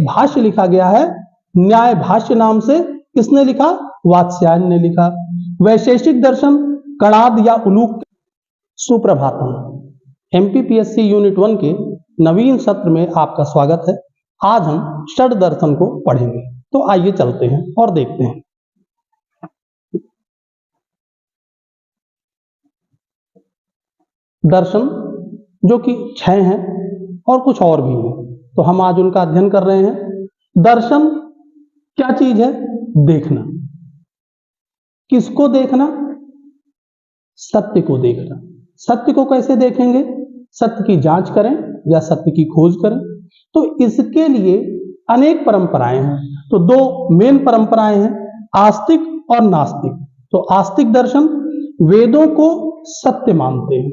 भाष्य लिखा गया है, न्याय भाष्य नाम से। किसने लिखा? वात्स्यायन ने लिखा। वैशेषिक दर्शन, कणाद या उलूक। सुप्रभातम। एमपीपीएससी यूनिट 1 के नवीन सत्र में आपका स्वागत है। आज हम षड दर्शन को पढ़ेंगे, तो आइए चलते हैं और देखते हैं। दर्शन जो कि 6 हैं और कुछ और भी हैं, तो हम आज उनका अध्ययन कर रहे हैं। दर्शन क्या चीज है? देखना। किसको देखना? सत्य को देखना। सत्य को कैसे देखेंगे? सत्य की जांच करें या सत्य की खोज करें। तो इसके लिए अनेक परंपराएं हैं। तो दो मेन परंपराएं हैं, आस्तिक और नास्तिक। तो आस्तिक दर्शन वेदों को सत्य मानते हैं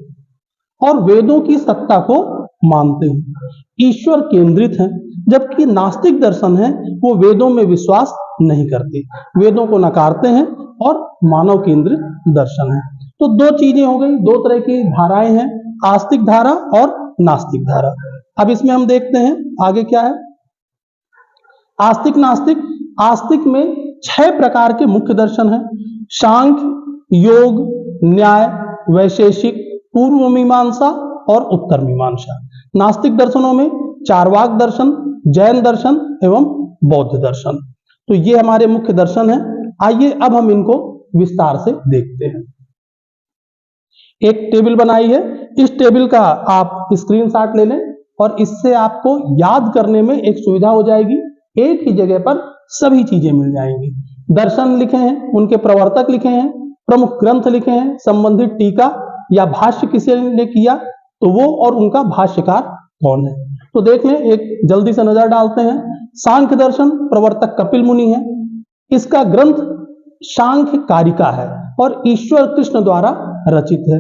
और वेदों की सत्ता को मानते हैं, ईश्वर केंद्रित हैं। जबकि नास्तिक दर्शन है वो वेदों में विश्वास नहीं करते, वेदों को नकारते हैं और मानव केंद्रित दर्शन है। तो दो चीजें हो गई, दो तरह की धाराएं हैं, आस्तिक धारा और नास्तिक धारा। अब इसमें हम देखते हैं आगे क्या है। आस्तिक नास्तिक। आस्तिक में 6 प्रकार के मुख्य दर्शन हैं, सांख्य, योग, न्याय, वैशेषिक, पूर्व मीमांसा और उत्तर मीमांसा। नास्तिक दर्शनों में चार्वाक दर्शन, जैन दर्शन एवं बौद्ध दर्शन। तो ये हमारे मुख्य दर्शन हैं। आइए अब हम इनको विस्तार से देखते हैं। एक टेबल बनाई है, इस टेबल का आप स्क्रीनशॉट ले लें और इससे आपको याद करने में एक सुविधा हो जाएगी। एक ही जगह पर सभी चीजें मिल जाएंगी। दर्शन लिखे हैं, उनके प्रवर्तक लिखे हैं, प्रमुख ग्रंथ लिखे हैं, संबंधित टीका या भाष्य किसी ने किया तो वो और उनका भाष्यकार कौन है। तो देख लें, एक जल्दी से नजर डालते हैं। सांख्य दर्शन, प्रवर्तक कपिल मुनि है। इसका ग्रंथ सांख्य कारिका है और ईश्वर कृष्ण द्वारा रचित है।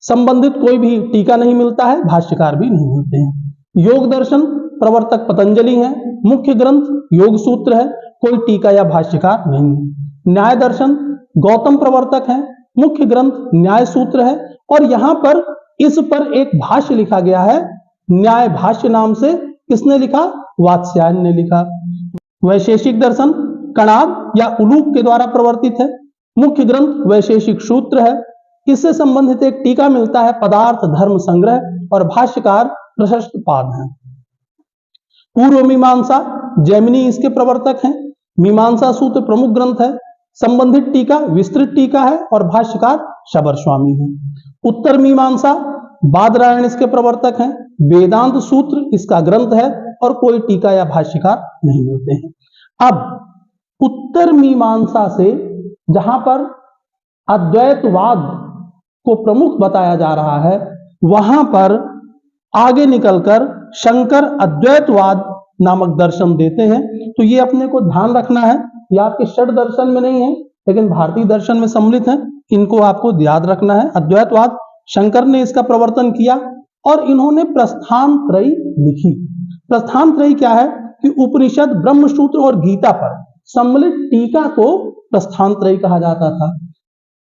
संबंधित कोई भी टीका नहीं मिलता है, भाष्यकार भी नहीं मिलते हैं। योग दर्शन, प्रवर्तक पतंजलि है, मुख्य ग्रंथ योग सूत्र है, कोई टीका या भाष्यकार नहीं है। न्याय दर्शन, गौतम प्रवर्तक है, मुख्य ग्रंथ न्याय सूत्र है और यहां पर इस पर एक भाष्य लिखा गया है, न्याय भाष्य नाम से। किसने लिखा? वात्स्यायन ने लिखा। वैशेषिक दर्शन कणाद या उलूक के द्वारा प्रवर्तित है, मुख्य ग्रंथ वैशेषिक सूत्र है। इससे संबंधित एक टीका मिलता है, पदार्थ धर्म संग्रह, और भाष्यकार प्रशस्त पाद हैं। पूर्व मीमांसा, जैमिनी इसके प्रवर्तक हैं। मीमांसा सूत्र प्रमुख ग्रंथ है, संबंधित टीका विस्तृत टीका है और भाष्यकार शबर स्वामी है। उत्तर मीमांसा, बादरायण इसके प्रवर्तक हैं। वेदांत सूत्र इसका ग्रंथ है और कोई टीका या भाष्यकार नहीं मिलते हैं। अब उत्तर मीमांसा से जहां पर अद्वैतवाद को प्रमुख बताया जा रहा है, वहां पर आगे निकलकर शंकर अद्वैतवाद नामक दर्शन देते हैं। तो ये अपने को ध्यान रखना है, ये आपके षड दर्शन में नहीं है लेकिन भारतीय दर्शन में सम्मिलित है, इनको आपको याद रखना है। अद्वैतवाद शंकर ने इसका प्रवर्तन किया और इन्होंने प्रस्थान त्रयी लिखी। प्रस्थान त्रयी क्या है कि उपनिषद, ब्रह्मसूत्र और गीता पर सम्मिलित टीका को प्रस्थान त्रयी कहा जाता था।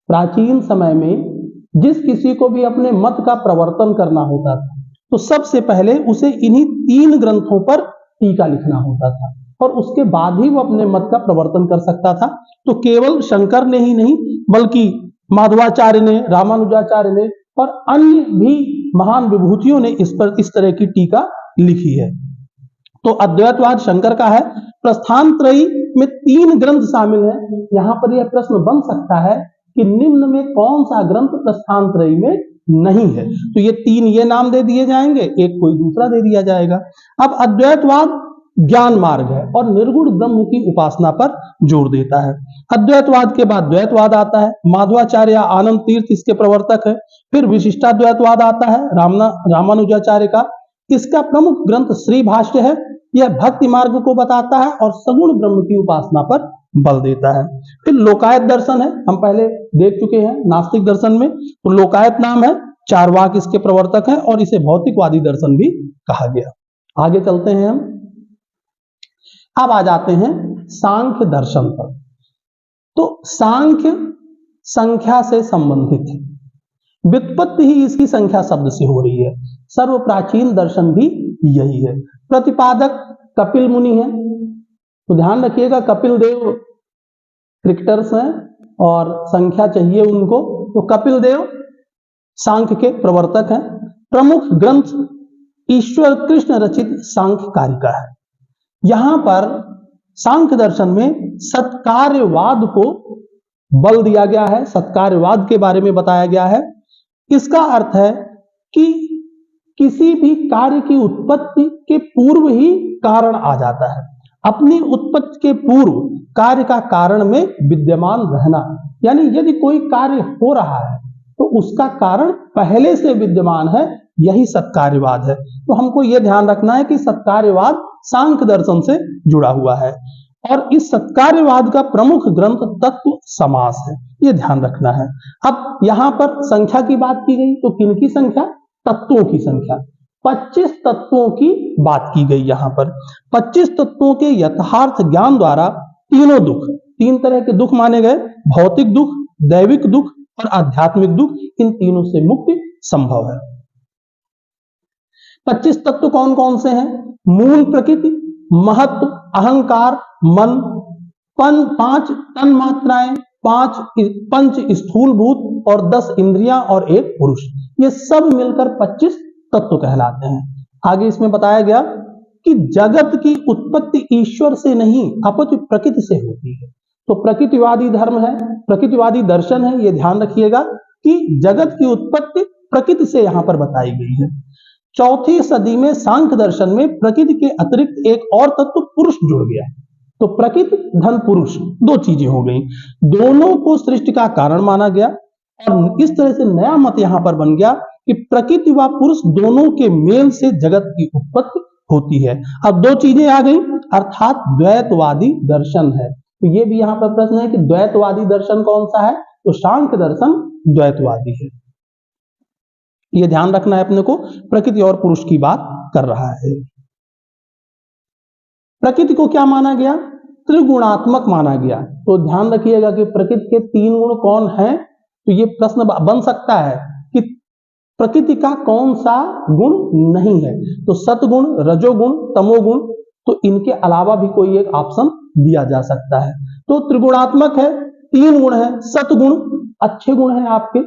प्राचीन समय में जिस किसी को भी अपने मत का प्रवर्तन करना होता था तो सबसे पहले उसे इन्हीं 3 ग्रंथों पर टीका लिखना होता था और उसके बाद ही वो अपने मत का प्रवर्तन कर सकता था। तो केवल शंकर ने ही नहीं बल्कि माधवाचार्य ने, रामानुजाचार्य ने और अन्य भी महान विभूतियों ने इस पर इस तरह की टीका लिखी है। तो अद्वैतवाद शंकर का है। प्रस्थान त्रयी में 3 ग्रंथ शामिल हैं। यहां पर यह प्रश्न बन सकता है कि निम्न में कौन सा ग्रंथ प्रस्थान त्रयी में नहीं है। तो ये 3 ये नाम दे दिए जाएंगे, एक कोई दूसरा दे दिया जाएगा। अब अद्वैतवाद ज्ञान मार्ग है और निर्गुण ब्रह्म की उपासना पर जोर देता है। अद्वैतवाद के बाद द्वैतवाद आता है, माधवाचार्य आनंद तीर्थ इसके प्रवर्तक है। फिर विशिष्टाद्वैतवाद आता है रामानुजाचार्य का। इसका प्रमुख ग्रंथ श्री भाष्य है। यह भक्ति मार्ग को बताता है और सगुण ब्रह्म की उपासना पर बल देता है। फिर लोकायत दर्शन है, हम पहले देख चुके हैं नास्तिक दर्शन में। तो लोकायत नाम है, चार्वाक इसके प्रवर्तक हैं और इसे भौतिकवादी दर्शन भी कहा गया। आगे चलते हैं हम। अब आ जाते हैं सांख्य दर्शन पर। तो सांख्य संख्या से संबंधित है, व्युत्पत्ति ही इसकी संख्या शब्द से हो रही है। सर्व प्राचीन दर्शन भी यही है। प्रतिपादक कपिल मुनि हैं। तो ध्यान रखिएगा, कपिल देव क्रिकेटर्स हैं और संख्या चाहिए उनको, तो कपिल देव सांख्य के प्रवर्तक हैं। प्रमुख ग्रंथ ईश्वर कृष्ण रचित सांख्य कारिका है। यहां पर सांख्य दर्शन में सत्कार्यवाद को बल दिया गया है, सत्कार्यवाद के बारे में बताया गया है। इसका अर्थ है कि किसी भी कार्य की उत्पत्ति के पूर्व ही कारण आ जाता है। अपनी उत्पत्ति के पूर्व कार्य का कारण में विद्यमान रहना, यानी यदि कोई कार्य हो रहा है तो उसका कारण पहले से विद्यमान है, यही सत्कार्यवाद है। तो हमको यह ध्यान रखना है कि सत्कार्यवाद सांख्य दर्शन से जुड़ा हुआ है और इस सत्कार्यवाद का प्रमुख ग्रंथ तत्व समास है, यह ध्यान रखना है। अब यहां पर संख्या की बात की गई, तो किनकी संख्या? तत्वों की संख्या। 25 तत्वों की बात की गई। यहां पर 25 तत्वों के यथार्थ ज्ञान द्वारा तीनों दुख, 3 तरह के दुख माने गए, भौतिक दुख, दैविक दुख और आध्यात्मिक दुख, इन तीनों से मुक्ति संभव है। 25 तत्व कौन कौन से हैं? मूल प्रकृति, महत्व, अहंकार, मन, 5 तन मात्राएं, 5 पंच स्थूल भूत और 10 इंद्रियां और 1 पुरुष, ये सब मिलकर 25 तत्व कहलाते हैं। आगे इसमें बताया गया कि जगत की उत्पत्ति ईश्वर से नहीं अपितु प्रकृति से होती है। तो प्रकृतिवादी धर्म है, प्रकृतिवादी दर्शन है, ये ध्यान रखिएगा कि जगत की उत्पत्ति प्रकृति से यहां पर बताई गई है। 4वीं सदी में सांख्य दर्शन में प्रकृति के अतिरिक्त एक और तत्व पुरुष जुड़ गया। तो प्रकृति धन पुरुष, 2 चीजें हो गई, दोनों को सृष्टि का कारण माना गया और इस तरह से नया मत यहां पर बन गया कि प्रकृति व पुरुष दोनों के मेल से जगत की उत्पत्ति होती है। अब 2 चीजें आ गई, अर्थात द्वैतवादी दर्शन है। तो ये भी यहां पर प्रश्न है कि द्वैतवादी दर्शन कौन सा है? तो सांख्य दर्शन द्वैतवादी है। ये ध्यान रखना है अपने को, प्रकृति और पुरुष की बात कर रहा है। प्रकृति को क्या माना गया? त्रिगुणात्मक माना गया। तो ध्यान रखिएगा कि प्रकृति के 3 गुण कौन हैं? तो ये प्रश्न बन सकता है कि प्रकृति का कौन सा गुण नहीं है? तो सतगुण, रजोगुण, तमोगुण, तो इनके अलावा भी कोई एक ऑप्शन दिया जा सकता है। तो त्रिगुणात्मक है, 3 गुण है, सतगुण अच्छे गुण है आपके,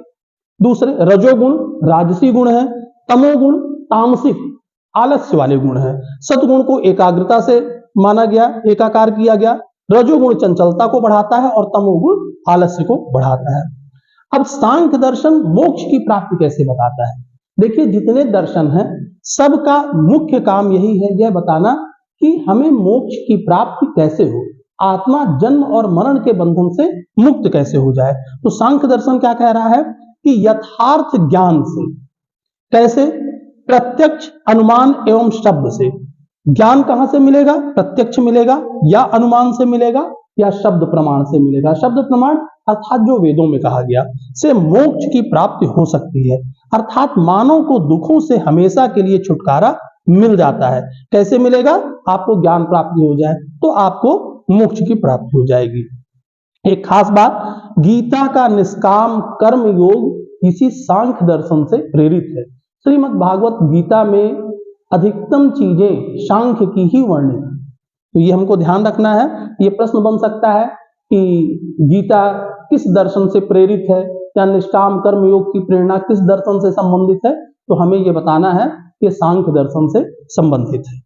दूसरे रजोगुण राजसी गुण है, तमोगुण तामसिक आलस्य वाले गुण है, सतगुण को एकाग्रता से माना गया, एकाकार किया गया, रजोगुण चंचलता को बढ़ाता है और तमोगुण आलस्य को बढ़ाता है। अब सांख्य दर्शन मोक्ष की प्राप्ति कैसे बताता है? देखिए, जितने दर्शन हैं सबका मुख्य काम यही है, यह बताना कि हमें मोक्ष की प्राप्ति कैसे हो, आत्मा जन्म और मरण के बंधन से मुक्त कैसे हो जाए। तो सांख्य दर्शन क्या कह रहा है कि यथार्थ ज्ञान से, कैसे? प्रत्यक्ष, अनुमान एवं शब्द से। ज्ञान कहां से मिलेगा? प्रत्यक्ष मिलेगा या अनुमान से मिलेगा या शब्द प्रमाण से मिलेगा। शब्द प्रमाण अर्थात जो वेदों में कहा गया से मोक्ष की प्राप्ति हो सकती है, अर्थात मानव को दुखों से हमेशा के लिए छुटकारा मिल जाता है। कैसे मिलेगा? आपको ज्ञान प्राप्ति हो जाए तो आपको मोक्ष की प्राप्ति हो जाएगी। एक खास बात, गीता का निष्काम कर्म योग इसी सांख्य दर्शन से प्रेरित है। श्रीमद् भागवत गीता में अधिकतम चीजें सांख्य की ही वर्णित है। तो ये हमको ध्यान रखना है। ये प्रश्न बन सकता है कि गीता किस दर्शन से प्रेरित है या निष्काम कर्म योग की प्रेरणा किस दर्शन से संबंधित है? तो हमें ये बताना है कि सांख्य दर्शन से संबंधित है।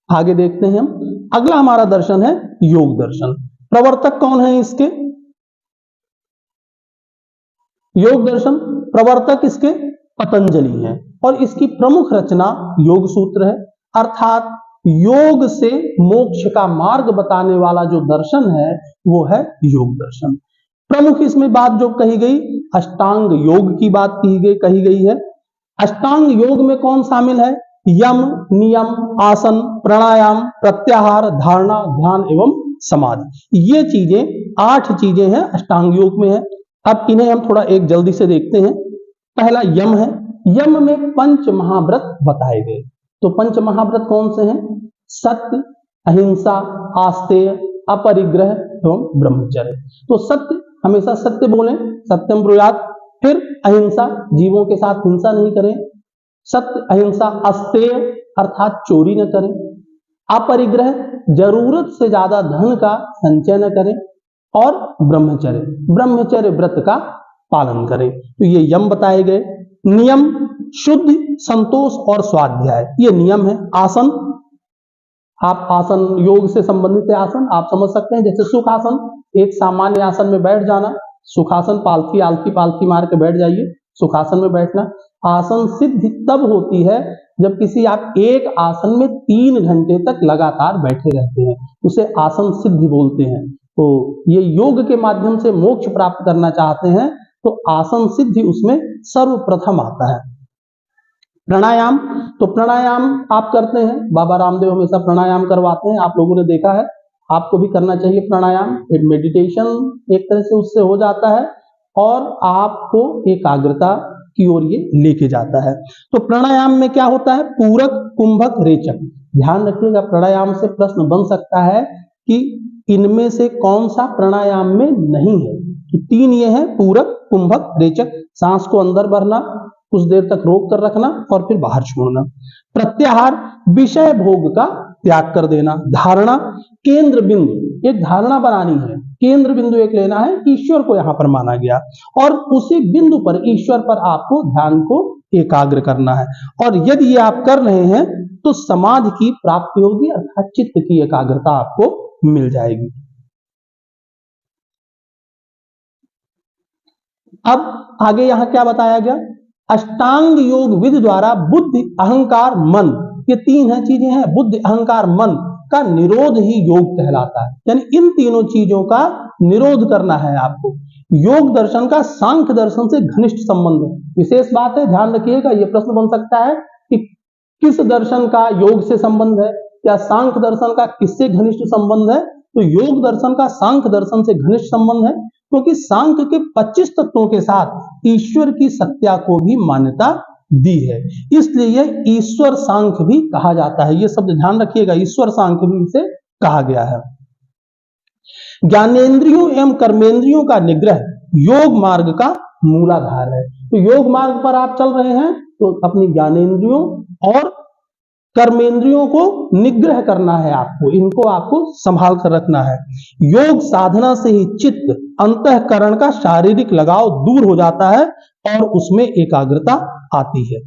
आगे देखते हैं हम। अगला हमारा दर्शन है योग दर्शन। प्रवर्तक कौन है इसके? योग दर्शन प्रवर्तक इसके पतंजलि हैं और इसकी प्रमुख रचना योग सूत्र है, अर्थात योग से मोक्ष का मार्ग बताने वाला जो दर्शन है वो है योग दर्शन। प्रमुख इसमें बात जो कही गई, अष्टांग योग की बात कही गई है। अष्टांग योग में कौन शामिल है? यम, नियम, आसन, प्राणायाम, प्रत्याहार, धारणा, ध्यान एवं समाधि। ये चीजें 8 चीजें हैं अष्टांग योग में है। अब इन्हें हम थोड़ा एक जल्दी से देखते हैं। पहला यम है। यम में 5 महाव्रत बताए गए। तो 5 महाव्रत कौन से हैं? सत्य, अहिंसा, आस्तेय, अपरिग्रह एवं ब्रह्मचर्य। तो सत्य, हमेशा सत्य बोलें, सत्यम ब्रूयात। फिर अहिंसा, जीवों के साथ हिंसा नहीं करें। सत्य, अहिंसा, अस्तेय, अर्थात चोरी न करें, अपरिग्रह जरूरत से ज्यादा धन का संचय न करें, और ब्रह्मचर्य व्रत का पालन करें। तो ये यम बताए गए। नियम शुद्ध, संतोष और स्वाध्याय, ये नियम है। आसन, आप आसन योग से संबंधित है आसन, आप समझ सकते हैं, जैसे सुखासन, एक सामान्य आसन में बैठ जाना, सुखासन पालथी आलथी पालथी मार के बैठ जाइए, सुखासन में बैठना। आसन सिद्धि तब होती है जब किसी आप एक आसन में 3 घंटे तक लगातार बैठे रहते हैं, उसे आसन सिद्धि बोलते हैं। तो ये योग के माध्यम से मोक्ष प्राप्त करना चाहते हैं तो आसन सिद्धि उसमें सर्वप्रथम आता है। प्राणायाम, तो प्राणायाम आप करते हैं, बाबा रामदेव हमेशा प्राणायाम करवाते हैं, आप लोगों ने देखा है, आपको भी करना चाहिए प्राणायाम। एक मेडिटेशन एक तरह से उससे हो जाता है और आपको एकाग्रता की ओर ये लेके जाता है। तो प्राणायाम में क्या होता है, पूरक, कुंभक, रेचक। ध्यान रखिएगा, प्राणायाम से प्रश्न बन सकता है कि इनमें से कौन सा प्राणायाम में नहीं है। तो 3 ये है, पूरक, कुंभक, रेचक। सांस को अंदर भरना, कुछ देर तक रोक कर रखना और फिर बाहर छोड़ना। प्रत्याहार, विषय भोग का त्याग कर देना। धारणा, केंद्र बिंदु, एक धारणा बनानी है, केंद्र बिंदु एक लेना है, ईश्वर को यहां पर माना गया और उसी बिंदु पर, ईश्वर पर आपको ध्यान को एकाग्र करना है। और यदि ये आप कर रहे हैं तो समाधि की प्राप्ति होगी, अर्थात चित्त की एकाग्रता आपको मिल जाएगी। अब आगे यहां क्या बताया गया, अष्टांग योग विधि द्वारा बुद्धि, अहंकार, मन, ये 3 है चीजें हैं, बुद्धि, अहंकार, मन का निरोध ही योग कहलाता है। यानी इन तीनों चीजों का निरोध करना है आपको। योग दर्शन का सांख्य दर्शन से घनिष्ठ संबंध है। विशेष बात है, ध्यान रखिएगा, यह प्रश्न बन सकता है कि किस दर्शन का योग से संबंध है, या सांख्य दर्शन का किससे घनिष्ठ संबंध है। तो योग दर्शन का सांख्य दर्शन से घनिष्ठ संबंध है, क्योंकि सांख्य के 25 तत्वों के साथ ईश्वर की सत्ता को भी मान्यता दी है, इसलिए यह ईश्वर सांख्य भी कहा जाता है। यह शब्द ध्यान रखिएगा, ईश्वर सांख्य भी इसे कहा गया है। ज्ञानेंद्रियों एवं कर्मेंद्रियों का निग्रह योग मार्ग का मूलाधार है। तो योग मार्ग पर आप चल रहे हैं तो अपनी ज्ञानेंद्रियों और कर्मेंद्रियों को निग्रह करना है, आपको इनको आपको संभाल कर रखना है। योग साधना से ही चित्त, अंतःकरण का शारीरिक लगाव दूर हो जाता है और उसमें एकाग्रता आती है।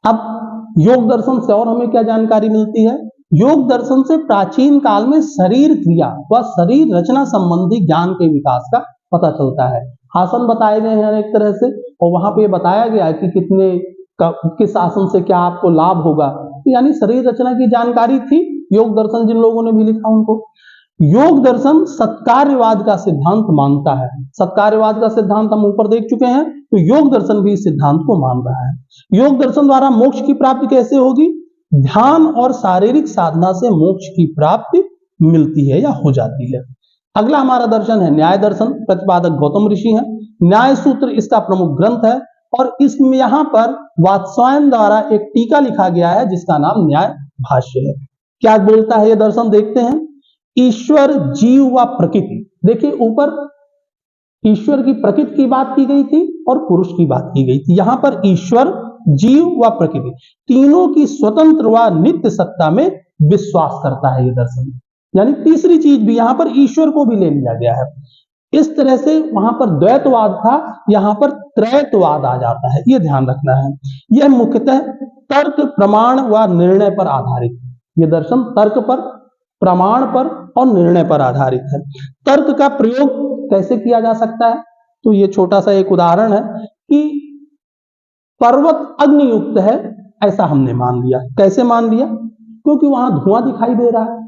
अब योग दर्शन से और हमें क्या जानकारी मिलती है, योग दर्शन से प्राचीन काल में शरीर क्रिया व शरीर रचना संबंधी ज्ञान के विकास का पता चलता है। आसन बताए गए हैं अनेक तरह से, और वहां पे बताया गया है कि किस आसन से क्या आपको लाभ होगा। तो यानी शरीर रचना की जानकारी थी। योग दर्शन जिन लोगों ने भी लिखा उनको। योग दर्शन सत्कार्यवाद का सिद्धांत मानता है। सत्कार्यवाद का सिद्धांत हम ऊपर देख चुके हैं, तो योग दर्शन भी इस सिद्धांत को मान रहा है। योग दर्शन द्वारा मोक्ष की प्राप्ति कैसे होगी, ध्यान और शारीरिक साधना से मोक्ष की प्राप्ति मिलती है या हो जाती है। अगला हमारा दर्शन है न्याय दर्शन, प्रतिपादक गौतम ऋषि हैं। न्याय सूत्र इसका प्रमुख ग्रंथ है और इसमें यहां पर वात्स्यायन द्वारा एक टीका लिखा गया है जिसका नाम न्याय भाष्य है। क्या बोलता है यह दर्शन, देखते हैं। ईश्वर, जीव व प्रकृति, देखिए ऊपर ईश्वर की प्रकृति की बात की गई थी और पुरुष की बात की गई थी। यहां पर ईश्वर, जीव व प्रकृति तीनों की स्वतंत्र व नित्य सत्ता में विश्वास करता है ये दर्शन। यानी तीसरी चीज भी यहां पर ईश्वर को भी ले लिया गया है। इस तरह से वहां पर द्वैतवाद था, यहां पर त्रैतवाद आ जाता है, यह ध्यान रखना है। यह मुख्यतः तर्क, प्रमाण व निर्णय पर आधारित है। यह दर्शन तर्क पर, प्रमाण पर और निर्णय पर आधारित है। तर्क का प्रयोग कैसे किया जा सकता है, तो यह छोटा सा एक उदाहरण है कि पर्वत अग्नियुक्त है, ऐसा हमने मान लिया। कैसे मान लिया, क्योंकि वहां धुआं दिखाई दे रहा है।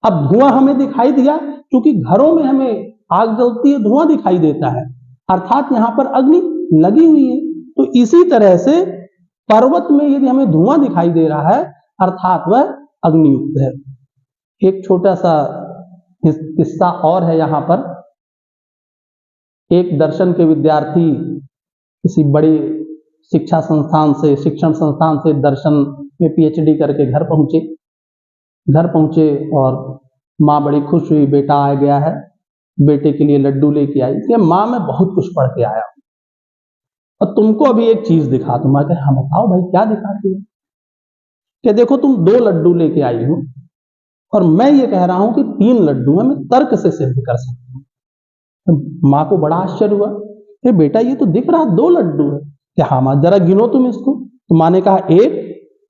अब धुआं हमें दिखाई दिया क्योंकि घरों में हमें आग जलती है, धुआं दिखाई देता है, अर्थात यहां पर अग्नि लगी हुई है। तो इसी तरह से पर्वत में यदि हमें धुआं दिखाई दे रहा है अर्थात वह अग्नियुक्त है। एक छोटा सा किस्सा और है यहां पर। एक दर्शन के विद्यार्थी किसी बड़े शिक्षण संस्थान से दर्शन में पीएचडी करके घर पहुंचे और माँ बड़ी खुश हुई, बेटा आ गया है, बेटे के लिए लड्डू लेके आई। माँ मैं बहुत कुछ पढ़ के आया, और तुमको अभी एक चीज दिखा दूं। मैं कहा, हाँ बताओ भाई क्या दिखाती हो? कि देखो तुम 2 लड्डू लेके आई हो और मैं ये कह रहा हूं कि 3 लड्डू है, मैं तर्क से सिद्ध कर सकता हूं। तो माँ को बड़ा आश्चर्य हुआ कि बेटा ये तो दिख रहा 2 लड्डू है। कि हाँ माँ, जरा गिनो तुम इसको। तो माँ ने कहा 1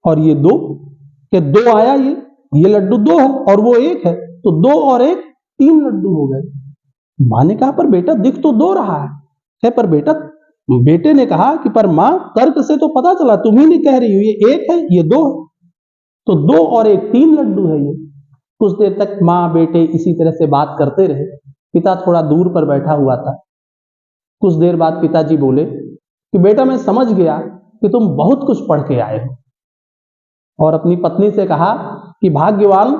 और ये 2। कि 2 आया, ये लड्डू 2 है और वो 1 है, तो 2 और 1 3 लड्डू हो गए। माँ ने कहा पर बेटा दिख तो 2 रहा है। पर बेटा, बेटे ने कहा कि पर माँ तर्क से तो पता चला, तुम ही नहीं कह रही हो ये 1 है ये 2 है, तो 2 और 1 3 लड्डू है ये। कुछ देर तक माँ बेटे इसी तरह से बात करते रहे। पिता थोड़ा दूर पर बैठा हुआ था। कुछ देर बाद पिताजी बोले कि बेटा मैं समझ गया कि तुम बहुत कुछ पढ़ के आए हो। और अपनी पत्नी से कहा कि भाग्यवान,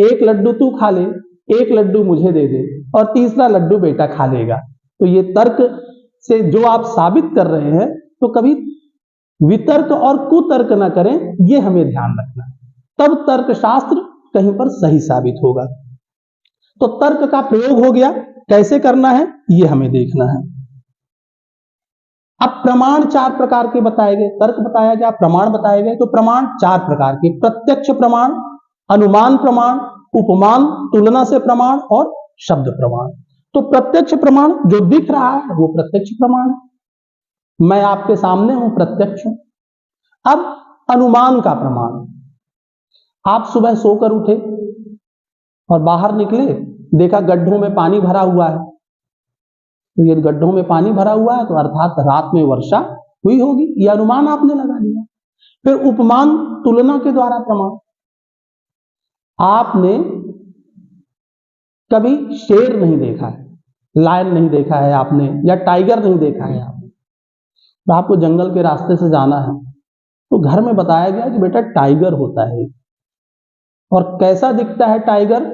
1 लड्डू तू खा ले, 1 लड्डू मुझे दे दे और तीसरा लड्डू बेटा खा लेगा। तो ये तर्क से जो आप साबित कर रहे हैं, तो कभी वितर्क और कुतर्क ना करें, ये हमें ध्यान रखना है, तब तर्क शास्त्र कहीं पर सही साबित होगा। तो तर्क का प्रयोग हो गया, कैसे करना है ये हमें देखना है। अब प्रमाण 4 प्रकार के बताए गए। तर्क बताया गया, प्रमाण बताए गए। तो प्रमाण 4 प्रकार के: प्रत्यक्ष प्रमाण, अनुमान प्रमाण, उपमान तुलना से प्रमाण और शब्द प्रमाण। तो प्रत्यक्ष प्रमाण जो दिख रहा है वो प्रत्यक्ष प्रमाण है। मैं आपके सामने हूं, प्रत्यक्ष हूं। अब अनुमान का प्रमाण, आप सुबह सोकर उठे और बाहर निकले, देखा गड्ढों में पानी भरा हुआ है। तो ये गड्ढों में पानी भरा हुआ है तो अर्थात रात में वर्षा हुई होगी, ये अनुमान आपने लगा लिया। फिर उपमान तुलना के द्वारा प्रमाण, आपने कभी शेर नहीं देखा है, लायन नहीं देखा है आपने, या टाइगर नहीं देखा है आपने, तो आपको जंगल के रास्ते से जाना है, तो घर में बताया गया कि बेटा टाइगर होता है। और कैसा दिखता है टाइगर?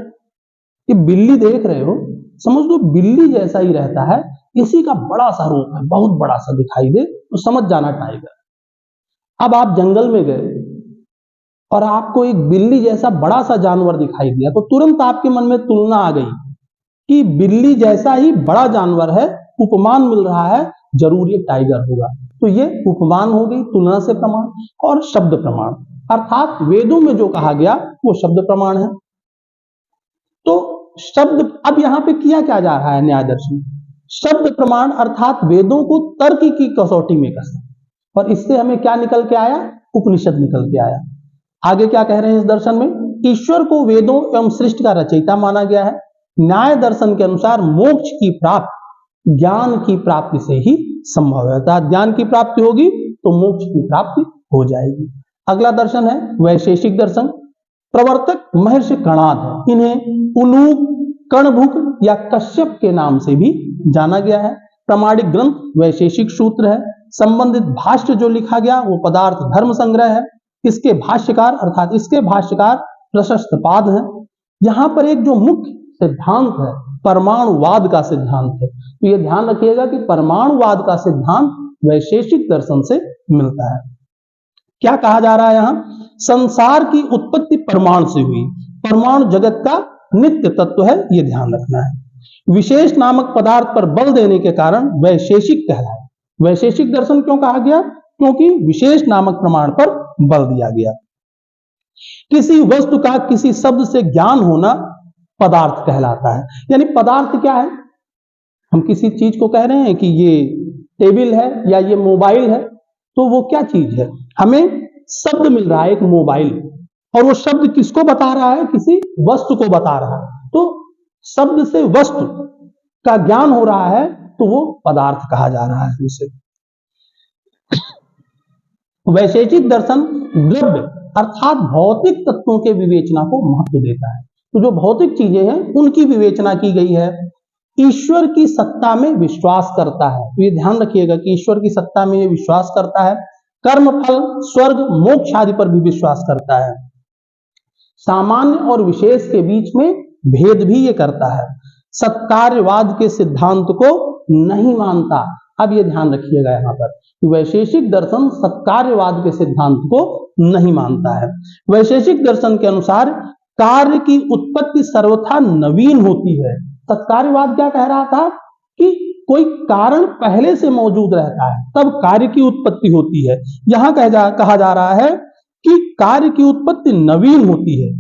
कि बिल्ली देख रहे हो, समझ लो बिल्ली जैसा ही रहता है, इसी का बड़ा सा रूप है, बहुत बड़ा सा दिखाई दे तो समझ जाना टाइगर। अब आप जंगल में गए और आपको एक बिल्ली जैसा बड़ा सा जानवर दिखाई दिया, तो तुरंत आपके मन में तुलना आ गई कि बिल्ली जैसा ही बड़ा जानवर है, उपमान मिल रहा है, जरूर ये टाइगर होगा। तो ये उपमान हो गई, तुलना से प्रमाण। और शब्द प्रमाण, अर्थात वेदों में जो कहा गया वो शब्द प्रमाण है। तो शब्द, अब यहां पे किया क्या जा रहा है न्याय दर्शन? शब्द प्रमाण अर्थात वेदों को तर्क की कसौटी में कसा, और इससे हमें क्या निकल के आया? उपनिषद निकल के आया। आगे क्या कह रहे हैं इस दर्शन में? ईश्वर को वेदों एवं सृष्टि का रचयिता माना गया है। न्याय दर्शन के अनुसार मोक्ष की प्राप्ति ज्ञान की प्राप्ति से ही संभव है, अर्थात ज्ञान की प्राप्ति होगी तो मोक्ष की प्राप्ति हो जाएगी। अगला दर्शन है वैशेषिक दर्शन। प्रवर्तक महर्षि कणाद है, इन्हें उलूक, कणभुक या कश्यप के नाम से भी जाना गया है। प्रामाणिक ग्रंथ वैशेषिक सूत्र है। संबंधित भाष्य जो लिखा गया वो पदार्थ धर्म संग्रह है। इसके भाष्यकार अर्थात इसके भाष्यकार प्रशस्त पाद हैं। यहां पर एक जो मुख्य सिद्धांत है परमाणुवाद का सिद्धांत है, तो ये ध्यान रखिएगा कि परमाणुवाद का सिद्धांत वैशेषिक दर्शन से मिलता है। क्या कहा जा रहा है यहां? संसार की उत्पत्ति परमाणु से हुई, परमाणु जगत का नित्य तत्व है, ये ध्यान रखना है। विशेष नामक पदार्थ पर बल देने के कारण वैशेषिक कहलाया। वैशेषिक दर्शन क्यों कहा गया? क्योंकि विशेष नामक प्रमाण पर बल दिया गया। किसी वस्तु का किसी शब्द से ज्ञान होना पदार्थ कहलाता है। यानी पदार्थ क्या है? हम किसी चीज को कह रहे हैं कि ये टेबल है या ये मोबाइल है, तो वो क्या चीज है? हमें शब्द मिल रहा है एक मोबाइल, और वो शब्द किसको बता रहा है? किसी वस्तु को बता रहा है। तो शब्द से वस्तु का ज्ञान हो रहा है तो वो पदार्थ कहा जा रहा है उसे। वैशेषिक दर्शन द्रव्य अर्थात भौतिक तत्वों के विवेचना को महत्व देता है। तो जो भौतिक चीजें हैं उनकी विवेचना की गई है। ईश्वर की सत्ता में विश्वास करता है, तो ये ध्यान रखिएगा कि ईश्वर की सत्ता में ये विश्वास करता है। कर्म फल, स्वर्ग, मोक्ष आदि पर भी विश्वास करता है। सामान्य और विशेष के बीच में भेद भी ये करता है। सत्कार्यवाद के सिद्धांत को नहीं मानता। अब ये ध्यान रखिएगा यहां पर, वैशेषिक दर्शन सत्कार्यवाद के सिद्धांत को नहीं मानता है। वैशेषिक दर्शन के अनुसार कार्य की उत्पत्ति सर्वथा नवीन होती है। सत्कार्यवाद क्या कह रहा था? कि कोई कारण पहले से मौजूद रहता है तब कार्य की उत्पत्ति होती है। यहां कहा जा रहा है कि कार्य की उत्पत्ति नवीन होती है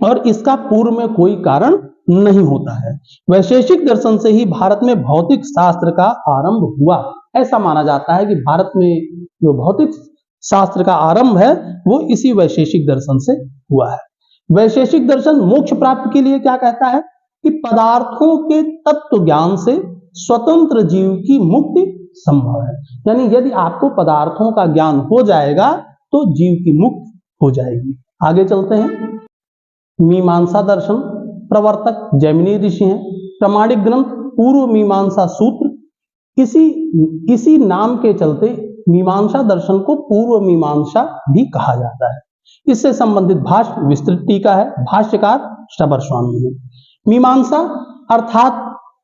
और इसका पूर्व में कोई कारण नहीं होता है। वैशेषिक दर्शन से ही भारत में भौतिक शास्त्र का आरंभ हुआ। ऐसा माना जाता है कि भारत में जो भौतिक शास्त्र का आरंभ है वो इसी वैशेषिक दर्शन से हुआ है। वैशेषिक दर्शन मोक्ष प्राप्ति के लिए क्या कहता है कि पदार्थों के तत्व ज्ञान से स्वतंत्र जीव की मुक्ति संभव है। यानी यदि आपको पदार्थों का ज्ञान हो जाएगा तो जीव की मुक्ति हो जाएगी। आगे चलते हैं। मीमांसा दर्शन प्रवर्तक जैमिनी ऋषि हैं। प्रमाणिक ग्रंथ पूर्व मीमांसा सूत्र। इसी नाम के चलते मीमांसा दर्शन को पूर्व मीमांसा भी कहा जाता है। इससे संबंधित भाष्य विस्तृत टीका है। भाष्यकार शबर स्वामी है। मीमांसा अर्थात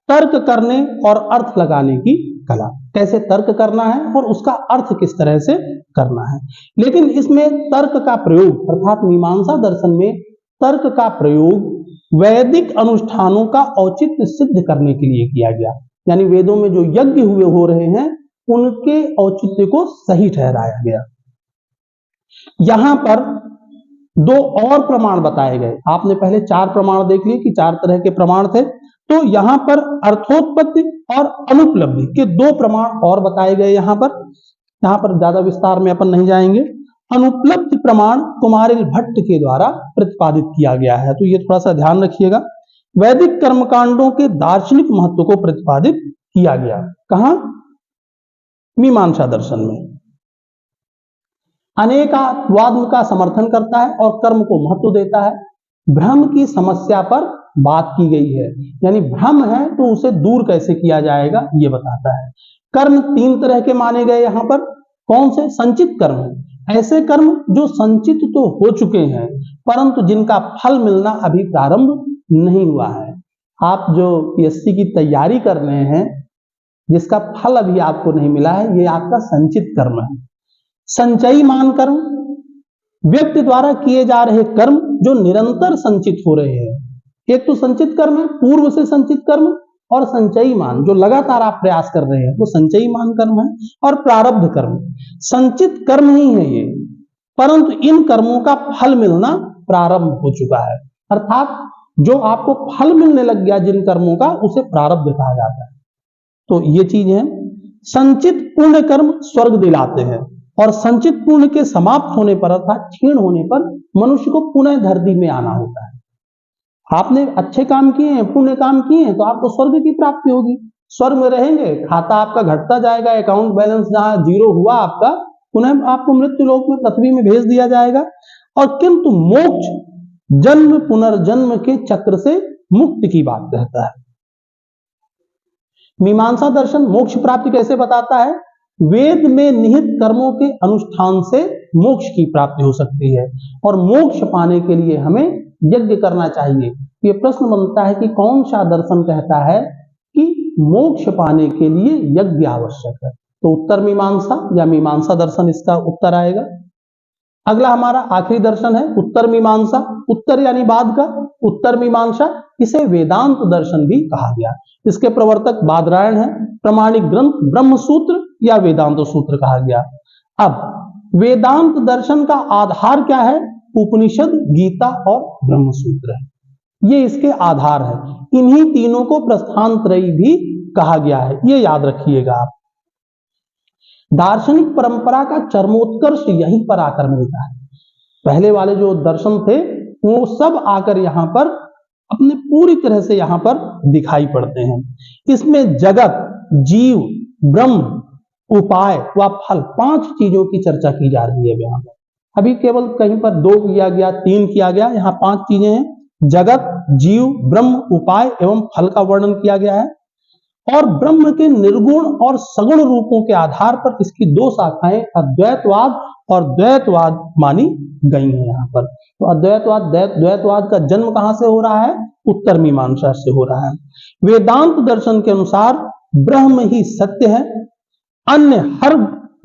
तर्क करने और अर्थ लगाने की कला। कैसे तर्क करना है और उसका अर्थ किस तरह से करना है। लेकिन इसमें तर्क का प्रयोग अर्थात मीमांसा दर्शन में तर्क का प्रयोग वैदिक अनुष्ठानों का औचित्य सिद्ध करने के लिए किया गया। यानी वेदों में जो यज्ञ हुए हो रहे हैं उनके औचित्य को सही ठहराया गया। यहां पर दो और प्रमाण बताए गए। आपने पहले 4 प्रमाण देख लिए कि 4 तरह के प्रमाण थे, तो यहां पर अर्थोत्पत्ति और अनुपलब्धि के 2 प्रमाण और बताए गए। यहां पर ज्यादा विस्तार में अपन नहीं जाएंगे। अनुपलब्धि प्रमाण कुमारिल भट्ट के द्वारा प्रतिपादित किया गया है, तो ये थोड़ा सा ध्यान रखिएगा। वैदिक कर्मकांडों के दार्शनिक महत्व को प्रतिपादित किया गया। कहां? मीमांसा दर्शन में। अनेकात्वाद का समर्थन करता है और कर्म को महत्व देता है। भ्रम की समस्या पर बात की गई है, यानी भ्रम है तो उसे दूर कैसे किया जाएगा ये बताता है। कर्म 3 तरह के माने गए यहां पर। कौन से? संचित कर्म, ऐसे कर्म जो संचित तो हो चुके हैं परंतु जिनका फल मिलना अभी प्रारंभ नहीं हुआ है। आप जो पीएससी की तैयारी कर रहे हैं जिसका फल अभी आपको नहीं मिला है, ये आपका संचित कर्म है। संचयमान कर्म, व्यक्ति द्वारा किए जा रहे कर्म जो निरंतर संचित हो रहे हैं। एक तो संचित कर्म है, पूर्व से संचित कर्म, और संचयमान जो लगातार आप प्रयास कर रहे हैं वो संचयमान कर्म है। और प्रारब्ध कर्म, संचित कर्म नहीं है ये, परंतु इन कर्मों का फल मिलना प्रारंभ हो चुका है। अर्थात जो आपको फल मिलने लग गया जिन कर्मों का, उसे प्रारब्ध कहा जाता है। तो ये चीज है। संचित पुण्य कर्म स्वर्ग दिलाते हैं और संचित पुण्य के समाप्त होने पर अर्थात क्षीण होने पर मनुष्य को पुनः धरती में आना होता है। आपने अच्छे काम किए हैं, पुण्य काम किए हैं, तो आपको स्वर्ग की प्राप्ति होगी। स्वर्ग में रहेंगे, खाता आपका घटता जाएगा, अकाउंट बैलेंस जहां 0 हुआ आपका, पुनः आपको मृत्यु लोक में पृथ्वी में भेज दिया जाएगा। और किंतु मोक्ष जन्म पुनर्जन्म के चक्र से मुक्ति की बात कहता है। मीमांसा दर्शन मोक्ष प्राप्ति कैसे बताता है? वेद में निहित कर्मों के अनुष्ठान से मोक्ष की प्राप्ति हो सकती है और मोक्ष पाने के लिए हमें यज्ञ करना चाहिए। ये प्रश्न बनता है कि कौन सा दर्शन कहता है कि मोक्ष पाने के लिए यज्ञ आवश्यक है? तो उत्तर मीमांसा या मीमांसा दर्शन इसका उत्तर आएगा। अगला हमारा आखिरी दर्शन है उत्तर मीमांसा। उत्तर यानी बाद का, उत्तर मीमांसा, इसे वेदांत दर्शन भी कहा गया। इसके प्रवर्तक बादरायण है। प्रमाणिक ग्रंथ ब्रह्म सूत्र या वेदांत सूत्र कहा गया। अब वेदांत दर्शन का आधार क्या है? उपनिषद, गीता और ब्रह्म सूत्र है। ये इसके आधार है। इन्हीं तीनों को प्रस्थानत्रयी भी कहा गया है, ये याद रखिएगा आप। दार्शनिक परंपरा का चरमोत्कर्ष यहीं पर आकर मिलता है। पहले वाले जो दर्शन थे वो सब आकर यहां पर अपने पूरी तरह से यहां पर दिखाई पड़ते हैं। इसमें जगत, जीव, ब्रह्म, उपाय व फल 5 चीजों की चर्चा की जा रही है यहां पर। अभी केवल कहीं पर 2 किया गया, 3 किया गया, यहाँ 5 चीजें हैं। जगत, जीव, ब्रह्म, उपाय एवं फल का वर्णन किया गया है। और ब्रह्म के निर्गुण और सगुण रूपों के आधार पर इसकी 2 शाखाएं अद्वैतवाद और द्वैतवाद मानी गई हैं यहाँ पर। तो अद्वैतवाद, द्वैतवाद का जन्म कहां से हो रहा है? उत्तर मीमांसा से हो रहा है। वेदांत दर्शन के अनुसार ब्रह्म ही सत्य है, अन्य हर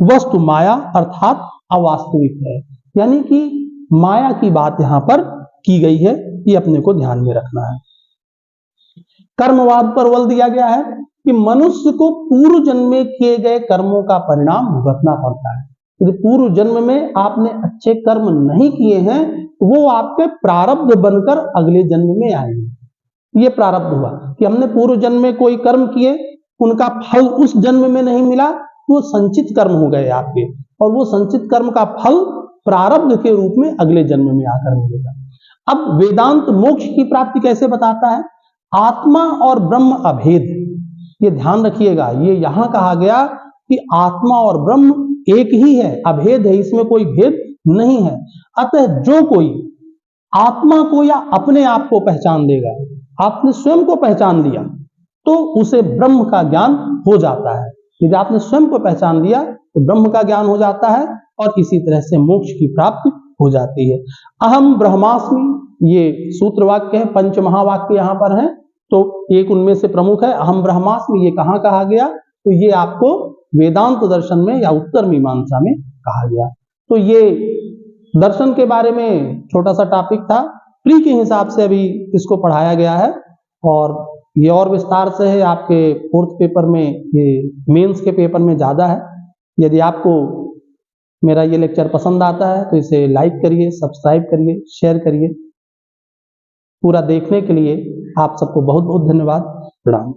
वस्तु माया अर्थात अवास्तविक है। यानी कि माया की बात यहां पर की गई है, ये अपने को ध्यान में रखना है। कर्मवाद पर बल दिया गया है। कि मनुष्य को पूर्व जन्म में किए गए कर्मों का परिणाम भुगतना पड़ता है। यदि पूर्व जन्म में आपने अच्छे कर्म नहीं किए हैं तो वो आपके प्रारब्ध बनकर अगले जन्म में आएंगे। ये प्रारब्ध हुआ कि हमने पूर्व जन्म में कोई कर्म किए, उनका फल उस जन्म में नहीं मिला, वो संचित कर्म हो गए आपके, और वो संचित कर्म का फल प्रारब्ध के रूप में अगले जन्म में आकर मिलेगा। अब वेदांत मोक्ष की प्राप्ति कैसे बताता है? आत्मा और ब्रह्म अभेद, ये ध्यान रखिएगा। ये यहां कहा गया कि आत्मा और ब्रह्म एक ही है, अभेद है, इसमें कोई भेद नहीं है। अतः जो कोई आत्मा को या अपने आप को पहचान देगा, आपने स्वयं को पहचान लिया, तो उसे ब्रह्म का ज्ञान हो जाता है। यदि आपने स्वयं को पहचान लिया तो ब्रह्म का ज्ञान हो जाता है, और इसी तरह से मोक्ष की प्राप्ति हो जाती है। अहम ब्रह्मास्मि, ये सूत्र वाक्य है, पंच महावाक्य यहाँ पर है, तो एक उनमें से प्रमुख है अहम ब्रह्मास्मि। ये कहाँ कहा गया? तो ये आपको वेदांत दर्शन में या उत्तर मीमांसा में कहा गया। तो ये दर्शन के बारे में छोटा सा टॉपिक था, प्री के हिसाब से अभी इसको पढ़ाया गया है, और ये और विस्तार से है आपके फोर्थ पेपर में, ये मेंस के पेपर में ज़्यादा है। यदि आपको मेरा ये लेक्चर पसंद आता है तो इसे लाइक करिए, सब्सक्राइब करिए, शेयर करिए। पूरा देखने के लिए आप सबको बहुत बहुत धन्यवाद। प्रणाम।